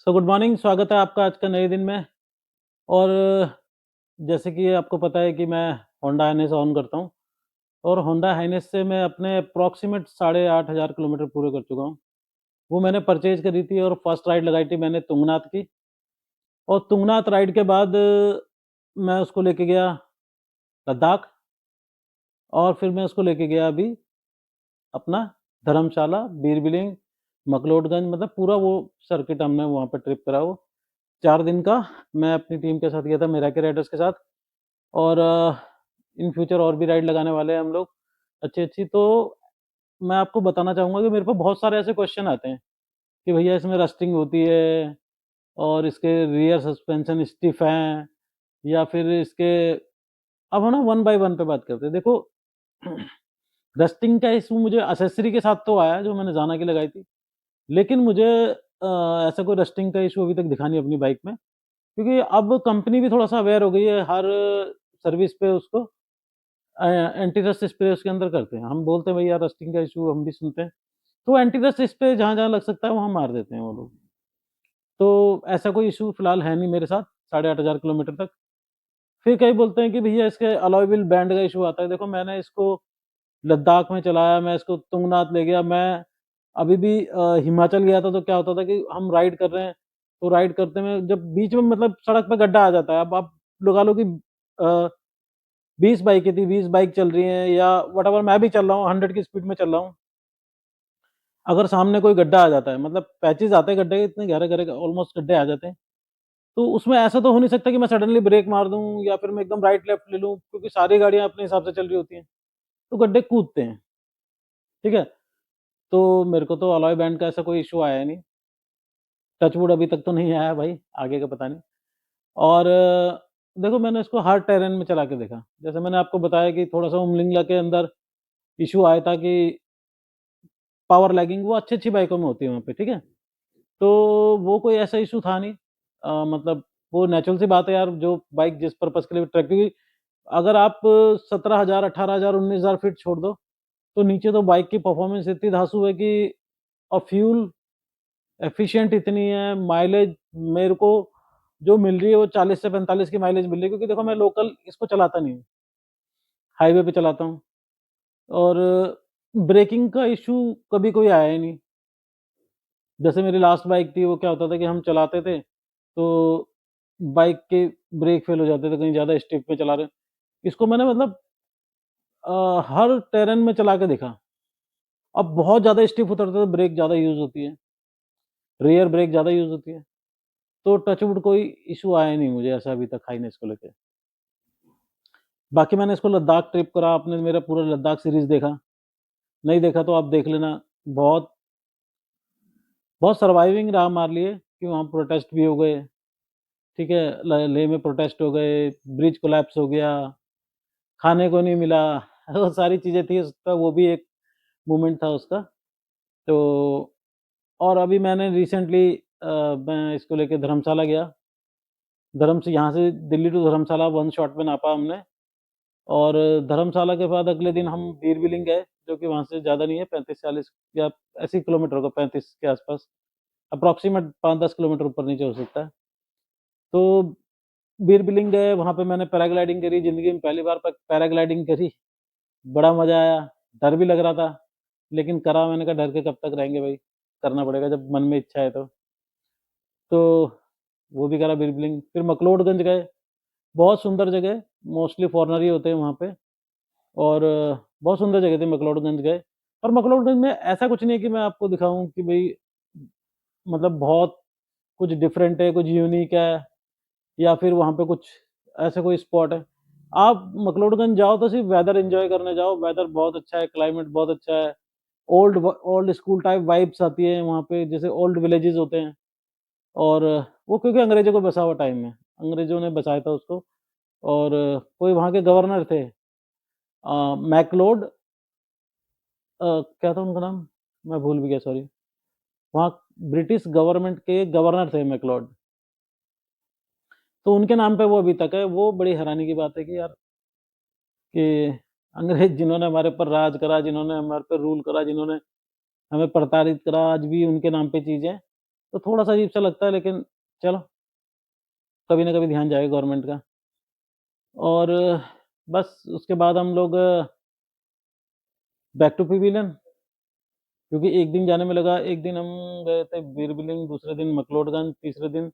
Good morning, स्वागत है आपका आज का नए दिन में। और जैसे कि आपको पता है कि मैं होंडा हाइनेस ओन करता हूँ और होंडा हाइनेस से मैं अपने अप्रॉक्सिमेट 8,500 किलोमीटर पूरे कर चुका हूँ। वो मैंने परचेज़ करी थी और फर्स्ट राइड लगाई थी मैंने तुंगनाथ की। और तुंगनाथ राइड के बाद मैं उसको लेके गया लद्दाख। और फिर मैं उसको लेके गया अभी अपना धर्मशाला, बीर बिलिंग, मकलोडगंज, मतलब पूरा वो सर्किट हमने वहाँ पे ट्रिप करा वो 4 दिन का। मैं अपनी टीम के साथ गया था, मिराकी राइडर्स के साथ। और इन फ्यूचर और भी राइड लगाने वाले हैं हम लोग अच्छी-अच्छी। तो मैं आपको बताना चाहूँगा कि मेरे पे बहुत सारे ऐसे क्वेश्चन आते हैं कि भैया इसमें रस्टिंग होती है और इसके रियर सस्पेंशन स्टिफ हैं या फिर इसके। अब हम ना वन बाय वन पे बात करते हैं। देखो, रस्टिंग का इश्यू मुझे एक्सेसरी के साथ तो आया जो मैंने जाना की लगाई थी। लेकिन मुझे ऐसा कोई रस्टिंग का इश्यू अभी तक दिखा नहीं अपनी बाइक में, क्योंकि अब कंपनी भी थोड़ा-सा अवेयर हो गई है। हर सर्विस पे उसको एंटी रस्ट स्प्रे उसके अंदर करते हैं। हम बोलते हैं भैया रस्टिंग का इश्यू हम भी सुनते हैं। तो एंटी रस्ट स्प्रे जहाँ-जहाँ लग सकता है वहाँ मार देते हैं वो लोग। तो ऐसा कोई इश्यू फिलहाल है नहीं मेरे साथ 8,500 किलोमीटर तक। फिर कई बोलते हैं कि भैया इसके अलॉय व्हील बैंड का इश्यू आता है। देखो, मैंने इसको लद्दाख में चलाया, मैं इसको तुंगनाथ ले गया, मैं अभी भी हिमाचल गया था तो क्या होता था कि हम राइड कर रहे हैं, तो राइड करते में जब बीच में मतलब सड़क पे गड्ढा आ जाता है। अब आप लगा लो कि 20 बाइकें थी, 20 बाइक चल रही हैं या व्हाटएवर, मैं भी चल रहा हूँ 100 की स्पीड में चल रहा हूँ। अगर सामने कोई गड्ढा आ जाता है, मतलब पैचेज़ आते हैं गड्ढे के, इतने गहरे-गहरे ऑलमोस्ट गड्ढे आ जाते हैं। तो उसमें ऐसा तो हो नहीं सकता कि मैं सडनली ब्रेक मार दूँ या फिर मैं एकदम राइट लेफ्ट ले लूँ, क्योंकि सारी गाड़ियाँ अपने हिसाब से चल रही होती हैं। तो गड्ढे कूदते हैं, ठीक है? तो मेरे को तो अलॉय बैंड का ऐसा कोई इश्यू आया नहीं। टच वुड अभी तक तो नहीं आया भाई, आगे का पता नहीं। और देखो, मैंने इसको हर टेरेन में चला के देखा। जैसे मैंने आपको बताया कि थोड़ा-सा उमलिंगला के अंदर इश्यू आया था कि पावर लैगिंग वो अच्छी-अच्छी बाइकों में होती है वहाँ पे, ठीक है? तो वो कोई ऐसा इश्यू था नहीं। मतलब वो नेचुरल सी बात है यार, जो बाइक जिस पर्पज़ के लिए ट्रैक, क्योंकि अगर आप 17,000, 18,000, 19,000 फीट छोड़ दो, तो नीचे तो बाइक की परफ़ॉर्मेंस इतनी धांसू है कि और फ्यूल एफिशिएंट इतनी है, माइलेज मेरे को जो मिल रही है वो 40 से 45 की माइलेज मिल रही है, क्योंकि देखो मैं लोकल इसको चलाता नहीं हूँ, हाईवे पे चलाता हूँ। और ब्रेकिंग का इश्यू कभी कोई आया ही नहीं। जैसे मेरी लास्ट बाइक थी, वो क्या होता था कि हम चलाते थे, तो बाइक के ब्रेक फेल हो जाते थे, कहीं ज़्यादा स्टिफ पे चला रहे हैं। इसको मैंने मतलब हर टेरेन में चला के देखा। अब बहुत ज़्यादा स्टिफ उतरता है तो ब्रेक ज़्यादा यूज़ होती है, रियर ब्रेक ज़्यादा यूज़ होती है। तो टच वुड कोई इश्यू आया नहीं मुझे ऐसा अभी तक हाइनेस को लेके। बाकी मैंने इसको लद्दाख ट्रिप करा, आपने मेरा पूरा लद्दाख सीरीज़ देखा। नहीं देखा तो आप देख लेना। बहुत बहुत सर्वाइविंग रहा हमारे लिए कि वहाँ प्रोटेस्ट भी हो गए, ठीक है? लेह में प्रोटेस्ट हो गए, ब्रिज कोलैप्स हो गया, खाने को नहीं मिला। वो सारी चीज़ें थी उसका, वो भी एक मोमेंट था उसका। तो और अभी मैंने रिसेंटली मैं इसको लेके धर्मशाला गया। धर्म से यहाँ से Delhi to Dharamshala one shot में नापा हमने। और धर्मशाला के बाद अगले दिन हम बीर बिलिंग गए, जो कि वहाँ से ज़्यादा नहीं है, 35-40 या 80 किलोमीटर होगा, 35 के आसपास। अप्रॉक्सिमेट 5-10 किलोमीटर ऊपर-नीचे हो सकता है। तो बीर बिलिंग गए, वहाँ पे मैंने पैराग्लाइडिंग करी, ज़िंदगी में पहली बार पैराग्लाइडिंग करी। बड़ा मज़ा आया, डर भी लग रहा था, लेकिन करा। मैंने कहा डर के कब तक रहेंगे भई, करना पड़ेगा जब मन में इच्छा है तो। तो वो भी करा बीर बिलिंग, फिर मकलोडगंज गए, बहुत सुंदर जगह, मोस्टली फॉरेनर ही होते हैं वहाँ पे। और बहुत सुंदर जगह थी, मकलोडगंज गए। और मकलोडगंज में ऐसा कुछ नहीं है कि मैं आपको दिखाऊँ कि भई मतलब बहुत कुछ डिफरेंट है, कुछ यूनिक है या फिर वहाँ पे कुछ ऐसा कोई स्पॉट है। आप मकलोडगंज जाओ तो सिर्फ़ वेदर एन्जॉय करने जाओ, वेदर बहुत अच्छा है, क्लाइमेट बहुत अच्छा है। ओल्ड स्कूल टाइप वाइब्स आती है वहाँ पे, जैसे ओल्ड विलेजेस होते हैं। और वो क्योंकि अंग्रेज़ों का बसा हुआ टाइम है, अंग्रेज़ों ने बसाया था उसको। और कोई वहाँ के गवर्नर थे, मैक्लोड, क्या था उनका नाम? मैं भूल भी गया, सॉरी। वहाँ ब्रिटिश गवर्नमेंट के गवर्नर थे मैक्लोड, तो उनके नाम पे वो अभी तक है। वो बड़ी हैरानी की बात है कि यार, कि अंग्रेज़ जिन्होंने हमारे ऊपर राज करा, जिन्होंने हमारे पे रूल करा, जिन्होंने हमें प्रताड़ित करा, आज भी उनके नाम पे चीज़ें हैं। तो थोड़ा-सा अजीब-सा लगता है, लेकिन चलो, कभी न कभी ध्यान जाएगा गवर्नमेंट का। और बस उसके बाद हम लोग बैक टू पवेलियन, क्योंकि 1 दिन जाने में लगा, 1 दिन हम गए थे बीर बिलिंग, दूसरे दिन मैक्लोडगंज, तीसरे दिन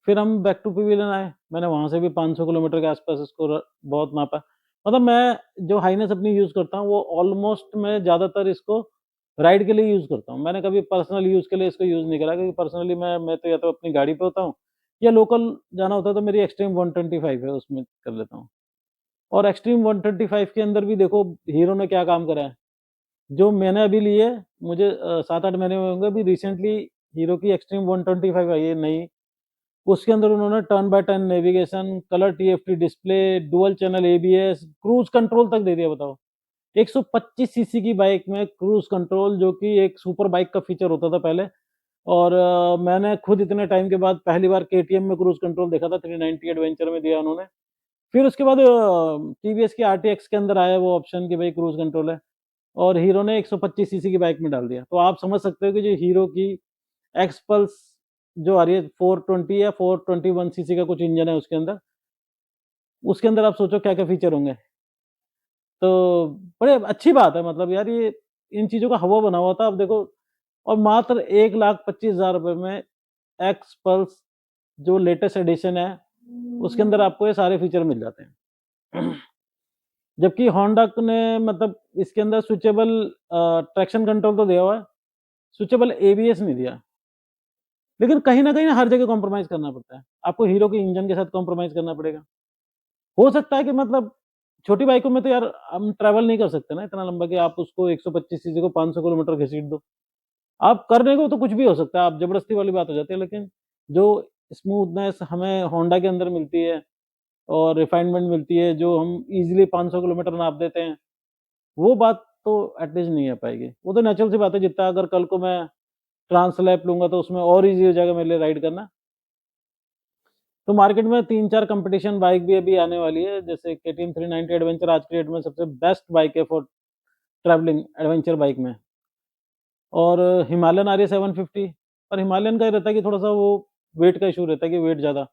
फिर हम बैक टू पवेलियन आए। मैंने वहाँ से भी 500 किलोमीटर के आसपास इसको बहुत नापा। मतलब मैं जो हाइनेस अपनी यूज़ करता हूँ, वो ऑलमोस्ट मैं ज़्यादातर इसको राइड के लिए यूज़ करता हूँ। मैंने कभी पर्सनल यूज़ के लिए इसको यूज़ नहीं करा, क्योंकि पर्सनली मैं तो या तो अपनी गाड़ी पे होता हूँ, या लोकल जाना होता है तो मेरी एक्सट्रीम 125 है, उसमें कर लेता हूँ। और एक्सट्रीम 125 के अंदर भी देखो हीरो ने क्या काम करा है। जो मैंने अभी ली है, मुझे 7-8 महीने हुए होंगे, अभी रिसेंटली हीरो की एक्सट्रीम 125 आई है नई। उसके अंदर उन्होंने turn by turn navigation, colour TFT display, dual channel ABS, cruise control तक दे दिया, बताओ। 125 सीसी की बाइक में क्रूज कंट्रोल, जो कि एक सुपर बाइक का फीचर होता था पहले। और मैंने खुद इतने टाइम के बाद पहली बार केटीएम में क्रूज कंट्रोल देखा था, 390 एडवेंचर में दिया उन्होंने। फिर उसके बाद टीवीएस की आरटीएक्स के अंदर आया वो ऑप्शन कि भाई क्रूज कंट्रोल है, और हीरो ने 125 सीसी की बाइक में डाल दिया। तो आप समझ सकते हो कि जो हीरो की एक्स पल्स जो आ रही है 420 या 421 सीसी का कुछ इंजन है उसके अंदर आप सोचो क्या-क्या फीचर होंगे। तो बड़े अच्छी बात है, मतलब यार ये इन चीज़ों का हवा बना हुआ था, अब देखो। और मात्र 1,25,000 रुपए में एक्स पल्स जो लेटेस्ट एडिशन है, उसके अंदर आपको ये सारे फीचर मिल जाते हैं। जबकि होंडा ने मतलब इसके अंदर स्विचेबल ट्रैक्शन कंट्रोल तो दिया हुआ है, स्विचेबल एबीएस नहीं दिया। लेकिन कहीं न कहीं ना हर जगह कॉम्प्रोमाइज़ करना पड़ता है। आपको हीरो के इंजन के साथ कॉम्प्रोमाइज़ करना पड़ेगा। हो सकता है कि मतलब छोटी बाइकों में तो यार हम ट्रैवल नहीं कर सकते ना इतना लंबा कि आप उसको 125 सीसी को 500 किलोमीटर घसीट दो। आप करने को तो कुछ भी हो सकता है, आप ज़बरदस्ती वाली बात हो जाती है, लेकिन जो स्मूथनेस हमें होंडा के अंदर मिलती है और रिफाइनमेंट मिलती है, जो हम ईज़िली 500 किलोमीटर नाप देते हैं, वो बात तो एटलीस्ट नहीं आ पाएगी। वो तो नेचुरल सी बात है, जितना अगर कल को मैं ट्रांसलैप लूँगा तो उसमें और ईज़ी हो जाएगा मेरे लिए राइड करना। तो मार्केट में 3-4 कॉम्पिटिशन बाइक भी अभी आने वाली है, जैसे केटीएम 390 एडवेंचर आज की डेट में सबसे बेस्ट बाइक है फॉर ट्रैवलिंग एडवेंचर बाइक में। और हिमालयन आ रही है 750, पर हिमालयन का ये रहता है कि थोड़ा-सा वो वेट का इश्यू रहता है कि वेट ज़्यादा।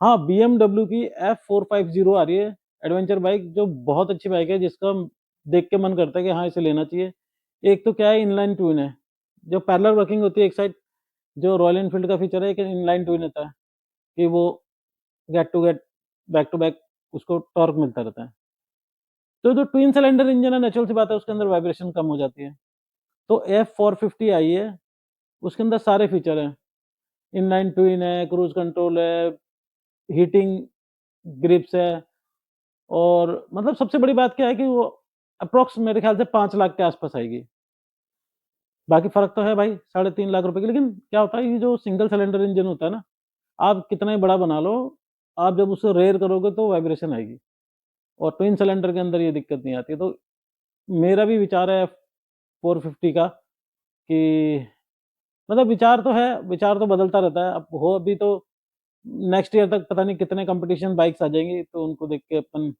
हाँ, बीएमडब्ल्यू की F450 आ रही है एडवेंचर बाइक, जो बहुत अच्छी बाइक है, जिसका देख के मन करता है कि हाँ, इसे लेना चाहिए। एक तो क्या है, इनलाइन ट्विन है, जो पैरेलल वर्किंग होती है एक साइड, जो रॉयल एनफील्ड का फीचर है कि इनलाइन ट्विन होता है, कि वो gate to gate, back to back उसको टॉर्क मिलता रहता है। तो जो ट्विन सिलेंडर इंजन है, नेचुरल सी बात है, उसके अंदर वाइब्रेशन कम हो जाती है। तो F450 आई है, उसके अंदर सारे फीचर हैं, इनलाइन ट्विन है, क्रूज कंट्रोल है, हीटिंग ग्रिप्स है, और मतलब सबसे बड़ी बात क्या है कि वो अप्रॉक्स मेरे ख्याल से 5 लाख के आस-पास आएगी। बाकी फ़र्क तो है भाई, साढ़े 3 लाख रुपए की, लेकिन क्या होता है, ये जो सिंगल सिलेंडर इंजन होता है ना, आप कितना ही बड़ा बना लो, आप जब उसे रेयर करोगे तो वाइब्रेशन आएगी, और ट्विन सिलेंडर के अंदर ये दिक्कत नहीं आती है। तो मेरा भी विचार है 450 का, कि मतलब विचार तो है, विचार तो बदलता रहता है। अब हो अभी तो नेक्स्ट ईयर तक पता नहीं कितने कंपटीशन बाइक्स आ जाएँगी, तो उनको देख के अपन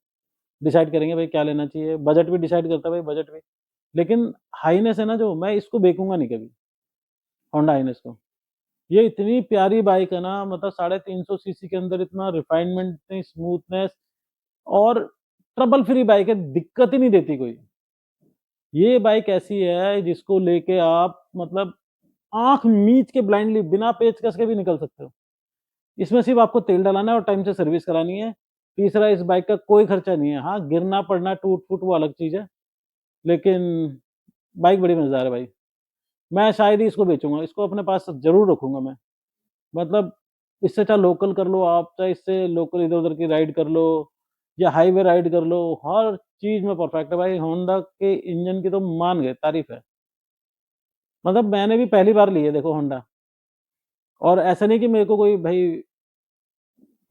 डिसाइड करेंगे भाई क्या लेना चाहिए। बजट भी डिसाइड करता है भाई, बजट भी। लेकिन हाइनेस है ना जो, मैं इसको बेचूँगा नहीं कभी, होंडा हाइनेस को। ये इतनी प्यारी बाइक है ना, मतलब 350 सीसी के अंदर इतना रिफाइनमेंट, इतनी स्मूथनेस, और ट्रबल फ्री बाइक है, दिक्कत ही नहीं देती कोई। ये बाइक ऐसी है जिसको लेके आप मतलब आँख मीच के ब्लाइंडली बिना पेचकस के भी निकल सकते हो। इसमें सिर्फ़ आपको तेल डलाना है और टाइम से सर्विस करानी है। तीसरा, इस बाइक का कोई खर्चा नहीं है। हाँ, गिरना पड़ना, टूट-फूट वो अलग चीज़ है, लेकिन बाइक बड़ी मज़ेदार है भाई। मैं शायद ही इसको बेचूँगा, इसको अपने पास ज़रूर रखूँगा मैं। मतलब इससे चाहे लोकल कर लो आप, चाहे इससे लोकल इधर-उधर की राइड कर लो, या हाईवे राइड कर लो, हर चीज़ में परफेक्ट है भाई। होंडा के इंजन की तो मान गए, तारीफ़ है। मतलब मैंने भी पहली बार ली है देखो होंडा, और ऐसा नहीं कि मेरे को कोई भई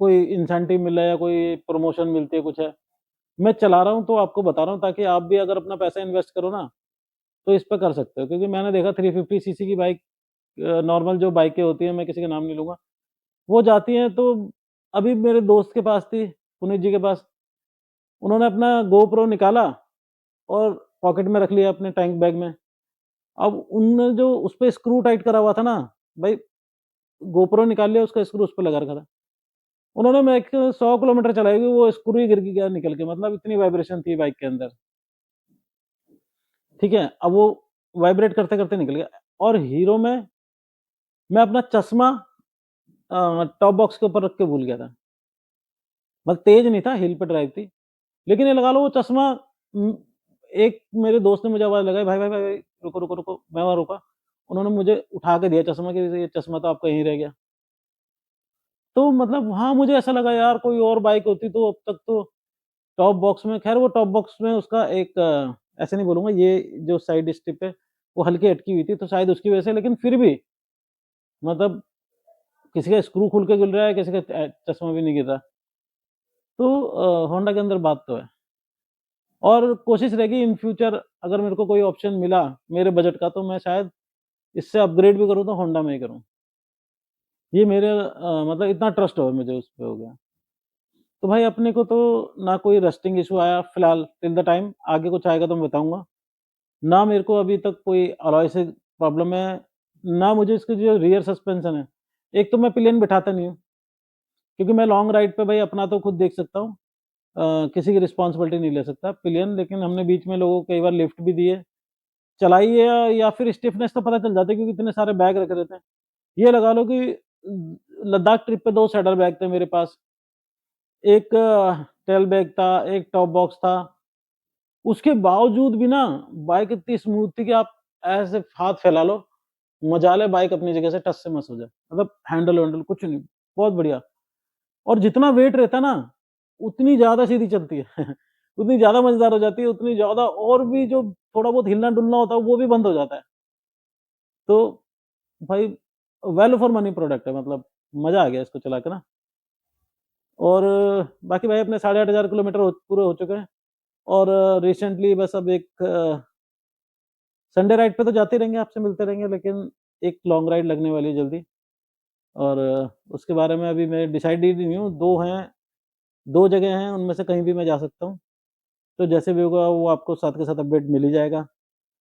कोई इंसेंटिव मिला है या कोई प्रमोशन मिलती है, कुछ है। मैं चला रहा हूँ तो आपको बता रहा हूँ, ताकि आप भी अगर अपना पैसा इन्वेस्ट करो ना, तो इस पे कर सकते हो। क्योंकि मैंने देखा 350 सीसी की बाइक, नॉर्मल जो बाइकें होती हैं, मैं किसी का नाम नहीं लूँगा, वो जाती हैं तो अभी मेरे दोस्त के पास थी, पुनीत जी के पास, उन्होंने अपना गोप्रो निकाला और पॉकेट में रख लिया अपने टैंक बैग में। अब उनने जो उसपे स्क्रू टाइट करा हुआ था ना, भाई गोप्रो निकाल लिया, उसका स्क्रू उस पे लगा रखा था। उन्होंने मैक्सिमम 100 किलोमीटर चलाई होगी, वो स्क्रू ही गिर के गया निकल के, मतलब इतनी वाइब्रेशन थी बाइक के अंदर, ठीक है? अब वो वाइब्रेट करते-करते निकल गया। और हीरो में मैं अपना चश्मा टॉप बॉक्स के ऊपर रख के भूल गया था। मतलब तेज़ नहीं था, हिल पे ड्राइव थी। लेकिन ये लगा लो वो चश्मा एक मेरे दोस्त ने मुझे आवाज़ लगाई, "भाई, भाई, भाई, भाई, रुको, रुको, रुको।" मैं वहाँ रुका। उन्होंने मुझे उठा के दिया चश्मा कि ये चश्मा तो आपका यहीं रह गया। तो मतलब वहाँ मुझे ऐसा लगा यार कोई और बाइक होती तो अब तक तो टॉप बॉक्स में, ख़ैर वो टॉप बॉक्स में उसका एक ऐसे नहीं बोलूँगा, ये जो साइड स्टिप है वो हल्की अटकी हुई थी, तो शायद उसकी वजह से, लेकिन फिर भी मतलब किसी का स्क्रू खुल के गिर रहा है, किसी का चश्मा भी नहीं गिर रहा। तो होंडा के अंदर बात तो है। और कोशिश रहेगी इन फ्यूचर अगर मेरे को कोई ऑप्शन मिला मेरे बजट का, तो मैं शायद इससे अपग्रेड भी करूँ तो होंडा में ही करूँ। ये मेरे मतलब इतना ट्रस्ट हो मुझे उस पे हो गया। तो भाई अपने को तो ना कोई रस्टिंग इश्यू आया फिलहाल टिल द टाइम, आगे कुछ आएगा तो मैं बताऊँगा। ना मेरे को अभी तक कोई अलॉय से प्रॉब्लम है, ना मुझे इसकी जो रियर सस्पेंशन है, एक तो मैं पिलियन बिठाता नहीं हूँ, क्योंकि मैं लॉन्ग राइड पे भाई अपना तो खुद देख सकता हूँ। किसी की रिस्पॉन्सिबिलिटी नहीं ले सकता पिलियन, लेकिन हमने बीच में लोगों को कई बार लिफ्ट भी दी है। चलाई है या फिर स्टिफनेस तो पता चल जाता है क्योंकि इतने सारे बैग रखे रहते हैं। ये लगा लो कि लद्दाख ट्रिप पे 2 सैडल बैग थे मेरे पास। एक टेल बैग था, एक टॉप बॉक्स था। उसके बावजूद भी ना बाइक इतनी स्मूथ थी कि आप ऐसे हाथ फैला लो, मजा ले बाइक अपनी जगह से टस से मस हो जाए। मतलब हैंडल-वैंडल कुछ नहीं, बहुत बढ़िया। और जितना वेट रहता है ना, उतनी ज़्यादा सीधी चलती है। उतनी ज़्यादा मज़ेदार हो जाती है, उतनी ज़्यादा और भी जो थोड़ा बहुत हिलना-डुलना होता है, वो भी बंद हो जाता है। तो भाई वैल्यू फॉर मनी प्रोडक्ट है, मतलब मज़ा आ गया इसको चला के ना। और बाकी भाई अपने 8,500 किलोमीटर पूरे हो चुके हैं और रिसेंटली बस अब एक संडे राइड पे तो जाते रहेंगे, आपसे मिलते रहेंगे, लेकिन एक लॉन्ग राइड लगने वाली है जल्दी और उसके बारे में अभी मैं डिसाइडेड ही नहीं हूँ। 2 हैं, 2 जगह हैं, उनमें से कहीं भी मैं जा सकता हूँ। तो जैसे भी होगा वो आपको साथ के साथ अपडेट मिल ही जाएगा।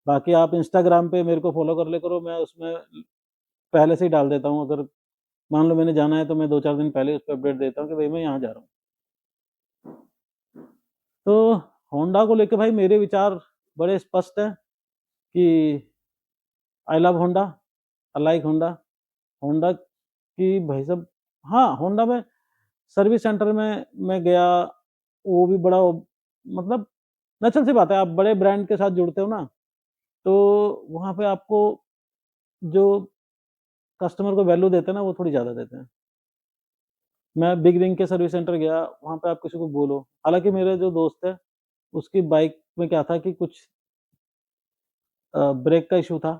बाकी आप इंस्टाग्राम पे मेरे को फ़ॉलो कर लिया करो, मैं उसमें पहले से ही डाल देता हूँ। अगर मान लो मैंने जाना है तो मैं 2-4 दिन पहले उस पे अपडेट देता हूँ कि भई मैं यहाँ जा रहा हूँ। तो होंडा को लेके भाई मेरे विचार बड़े स्पष्ट हैं कि I love Honda, I like Honda. Honda की भाई साहब, हाँ, होंडा में सर्विस सेंटर में मैं गया, वो भी बड़ा मतलब नेचुरल सी बात है, आप बड़े ब्रांड के साथ जुड़ते हो ना, तो वहाँ पे आपको जो कस्टमर को वैल्यू देते हैं ना, वो थोड़ी ज़्यादा देते हैं। मैं बिग रिंग के सर्विस सेंटर गया, वहाँ पे आप किसी को बोलो, हालाँकि मेरा जो दोस्त है, उसकी बाइक में क्या था कि कुछ ब्रेक का इश्यू था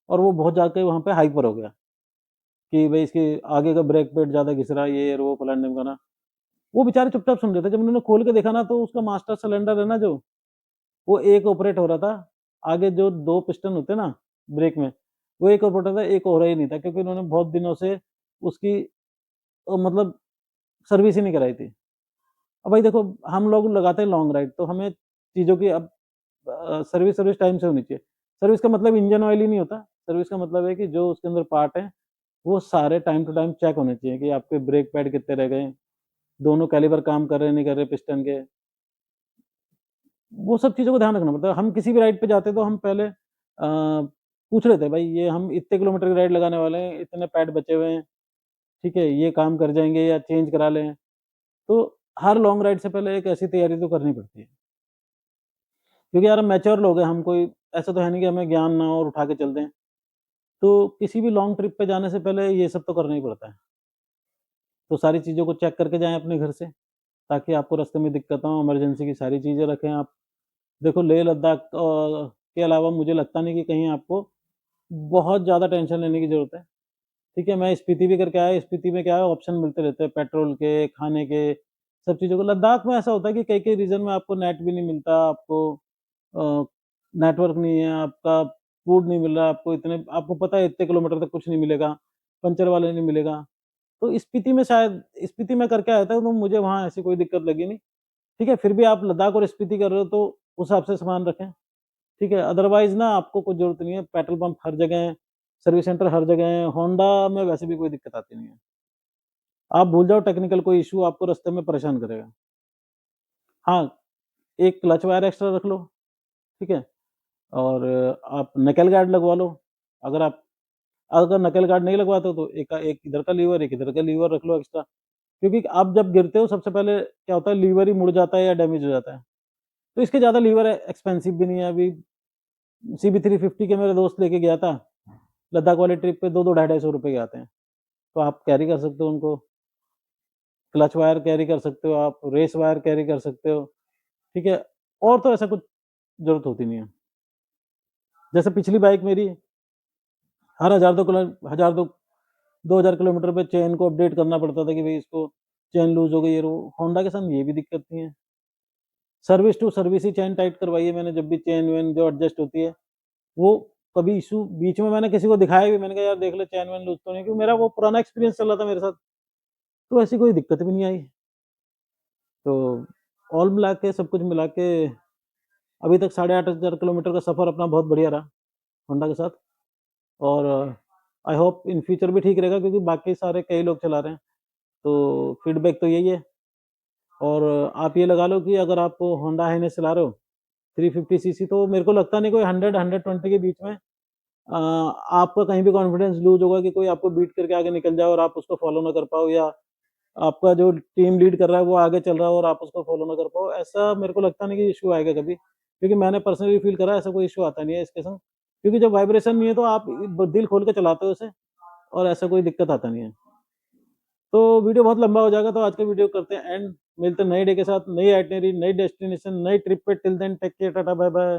और वो बहुत जाके वहाँ पे हाइपर हो गया कि भई इसके आगे का ब्रेक पैड ज़्यादा घिस रहा है, ये और वो फलाना-ढिमकाना। वो बेचारे चुपचाप सुन रहे थे, जब उन्होंने खोल के देखा ना तो उसका मास्टर सिलेंडर है ना जो, वो एक ऑपरेट हो रहा था। आगे जो 2 पिस्टन होते हैं ना ब्रेक में, वो एक ऑपरेट हो रहा था, एक हो रहा ही नहीं था क्योंकि उन्होंने बहुत दिनों से उसकी मतलब सर्विस ही नहीं कराई थी। अब भाई देखो, हम लोग लगाते हैं लॉन्ग राइड, तो हमें चीज़ों की अब सर्विस टाइम से होनी चाहिए। सर्विस का मतलब इंजन ऑयल ही नहीं होता, सर्विस का मतलब है कि जो उसके अंदर पार्ट हैं, वो सारे टाइम टू टाइम चेक होने चाहिए कि आपके ब्रेक पैड कितने रह गए, दोनों कैलिपर काम कर रहे हैं, नहीं कर रहे पिस्टन के। वो सब चीज़ों को ध्यान रखना पड़ता है। हम किसी भी राइड पे जाते हैं तो हम पहले पूछ लेते हैं, भाई ये हम इतने किलोमीटर की राइड लगाने वाले हैं, इतने पैड बचे हुए हैं, ठीक है, ये काम कर जाएँगे या चेंज करा लें। तो हर लॉन्ग राइड से पहले एक ऐसी तैयारी तो करनी पड़ती है। क्योंकि यार हम मैच्योर लोग हैं, हम कोई ऐसा तो है नहीं कि हमें ज्ञान ना हो और उठा के चल दें। तो किसी भी लॉन्ग ट्रिप पे जाने से पहले ये सब तो करना ही पड़ता है। तो सारी चीज़ों को चेक करके जाएँ अपने घर से, ताकि आपको रास्ते में दिक्कत ना हो, इमरजेंसी की सारी चीज़ें रखें आप। देखो लेह लद्दाख के अलावा मुझे लगता नहीं कि कहीं आपको बहुत ज़्यादा टेंशन लेने की ज़रूरत है। ठीक है, मैं स्पीति भी करके आया, स्पीति में क्या है ऑप्शन मिलते रहते हैं पेट्रोल के, खाने के, सब चीज़ों को। लद्दाख में ऐसा होता है कि कई-कई रीज़न में आपको नेट भी नहीं मिलता, आपको अ, नेटवर्क नहीं है, आपका फूड नहीं मिल रहा, आपको इतने आपको पता है इतने किलोमीटर तक कुछ नहीं मिलेगा, पंचर वाले नहीं मिलेगा। तो स्पीति में शायद स्पीति में करके आया था तो मुझे वहाँ ऐसी कोई दिक्कत लगी नहीं। ठीक है, फिर भी आप लद्दाख और स्पीति कर रहे हो तो उस हिसाब से सामान रखें। ठीक है, अदरवाइज़ ना आपको कोई ज़रूरत नहीं है, पेट्रोल पंप हर जगह हैं, सर्विस सेंटर हर जगह हैं, होंडा में वैसे भी कोई दिक्कत आती नहीं है। आप भूल जाओ टेक्निकल कोई इश्यू आपको रास्ते में परेशान करेगा। हाँ, एक क्लच वायर एक्स्ट्रा रख लो, ठीक है? और आप नकेल गार्ड लगवा लो। अगर आप अगर नकेल गार्ड नहीं लगवाते हो तो एक इधर का लीवर, एक इधर का लीवर रख लो एक्स्ट्रा। क्योंकि आप जब गिरते हो सबसे पहले क्या होता है लीवर ही मुड़ जाता है या डैमेज हो जाता है। तो इसके ज़्यादा लीवर एक्सपेंसिव भी नहीं है। अभी सीबी 350 के मेरे दोस्त लेके गया था, लद्दाख वाली ट्रिप पे 2-2 ₹250 के आते हैं। तो आप कैरी कर सकते हो उनको। क्लच वायर कैरी कर सकते हो आप, रेस वायर कैरी कर सकते हो, ठीक है? और तो ऐसा कुछ ज़रूरत होती नहीं है। जैसे पिछली बाइक मेरी हर 1000 किलोमीटर पे चेन को अपडेट करना पड़ता था कि भई इसको चेन लूज़ हो गई है, वो होंडा के साथ ये भी दिक्कत नहीं है। सर्विस टू सर्विस ही चेन टाइट करवाई है मैंने, जब भी चेन-वेन जो एडजस्ट होती है, वो कभी इश्यू बीच में मैंने किसी को दिखाया भी, मैंने कहा यार देख ले चेन-वेन लूज़ तो नहीं, क्योंकि मेरा वो पुराना एक्सपीरियंस चल रहा था मेरे साथ, तो ऐसी कोई दिक्कत भी नहीं आई। तो ऑल मिला के सब कुछ मिला के अभी तक 8500 किलोमीटर का सफ़र अपना बहुत बढ़िया रहा होंडा के साथ। और आई होप इन फ्यूचर भी ठीक रहेगा, क्योंकि बाकी सारे कई लोग चला रहे हैं। तो फीडबैक तो यही है। और आप ये लगा लो कि अगर आप होंडा हाइनेस चला रहे हो 350 सीसी, तो मेरे को लगता नहीं कोई 100-120 के बीच में आपका कहीं भी कॉन्फिडेंस लूज़ होगा कि कोई आपको बीट करके आगे निकल जाए और आप उसको फ़ॉलो ना कर पाओ, या आपका जो टीम लीड कर रहा है वो आगे चल रहा है और आप उसको फ़ॉलो ना कर पाओ। ऐसा मेरे को लगता नहीं कि इश्यू आएगा कभी, क्योंकि मैंने पर्सनली फ़ील करा है ऐसा कोई इश्यू आता नहीं है इसके संग। क्योंकि जब वाइब्रेशन नहीं है तो आप दिल खोल के चलाते हो इसे, और ऐसा कोई दिक्कत आता नहीं है। तो वीडियो बहुत लंबा हो जाएगा, तो आज का वीडियो करते हैं एंड। मिलते हैं नए डे के साथ, नई आइटिनरी, नई डेस्टिनेशन, नई ट्रिप पे। Till then take care, tata bye bye.